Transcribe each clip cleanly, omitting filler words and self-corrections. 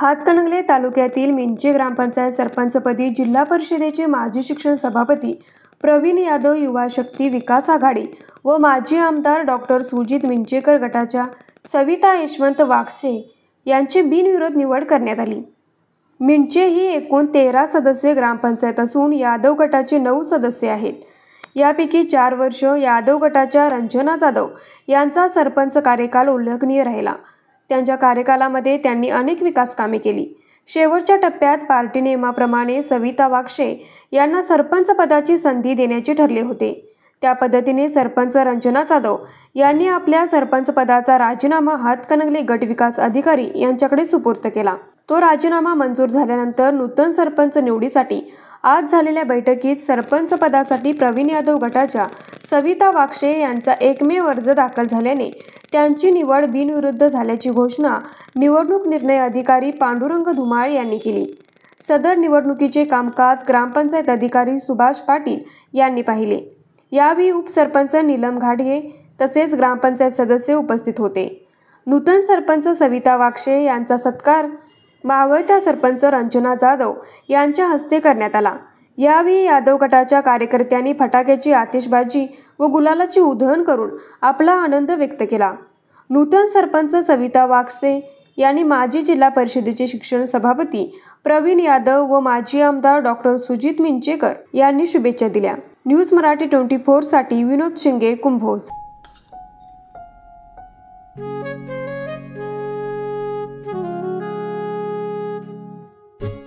हातकणंगले तालुक्यातील मिंचे ग्रामपंचायत सरपंचपदी जिल्हा परिषदेचे माजी शिक्षण सभापती प्रवीण यादव, युवा शक्ती विकास आघाडी व माजी आमदार डॉक्टर सुजित मिंचेकर गटाच्या सविता यशवंत वागसे यांची बिनविरोध निवड करण्यात आली। मिंचे ही एकूण 13 सदस्य ग्रामपंचायत असून यादव गटाचे 9 सदस्य आहेत। यापैकी 4 वर्ष यादव गटाच्या रंजना जाधव यांचा सरपंच कार्यकाल उल्लेखनीय राहिला। त्यांच्या कार्यकालामध्ये त्यांनी अनेक विकास कामे केली। शेवटच्या टप्प्यात पार्टी नियमाप्रमाणे सविता वागसे यांना सरपंच पदाची संधी देण्याचे ठरले होते। त्या पद्धतीने सरपंच रंजना जाधव यांनी आपल्या सरपंच पदाचा राजीनामा हातकणंगले गट विकास अधिकारी यांच्याकडे सुपूर्द केला। तो राजीनामा मंजूर झाल्यानंतर नूतन सरपंच निवडीसाठी आज झालेल्या बैठकीत सरपंच पदासाठी प्रवीण यादव गटाच्या सविता वागसे यांचा एकमेव अर्ज दाखल झाल्याने त्यांची निवड बिनविरोध झाल्याची घोषणा निवडणूक निर्णय अधिकारी पांडुरंग धुमाळ यांनी केली। सदर निवडणुकीचे कामकाज ग्रामपंचायत अधिकारी सुभाष पाटील यांनी पाहिले। यावेळी उपसरपंच नीलम घाडगे तसेच ग्रामपंचायत सदस्य उपस्थित होते। नूतन सरपंच सविता वागसे यांचा सत्कार मावळत्या सरपंच रंजना जाधव यांच्या हस्ते करण्यात आला। यावेळी यादव गटाच्या कार्यकर्त्यांनी फटाक्याची आतिषबाजी व गुलालाची उधळण करून आपला आनंद व्यक्त केला। नूतन सरपंच सविता वागसे यांनी माजी जिल्हा परिषदेचे शिक्षण सभापती प्रवीण यादव व माजी आमदार डॉक्टर सुजित मिंचेकर यांनी शुभेच्छा दिल्या। न्यूज मराठी 24 साठी विनोद शिंगे, कुंभोज।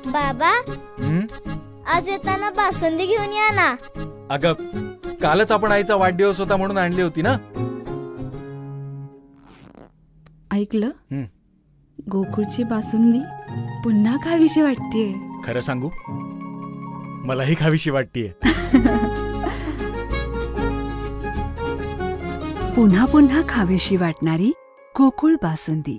बाबा, आज येताना बासुंदी घेऊन या ना। अगं, कालच आपण आईचा वाढदिवस होता म्हणून आणली होती ना। ऐकलं, गोकुळची बासुंदी पुन्हा खावीशी वाटतेय। खरं सांगू, मलाही खावीशी वाटतेय। पुन्हा पुन्हा खावीशी वाटणारी गोकुळ बासुंदी।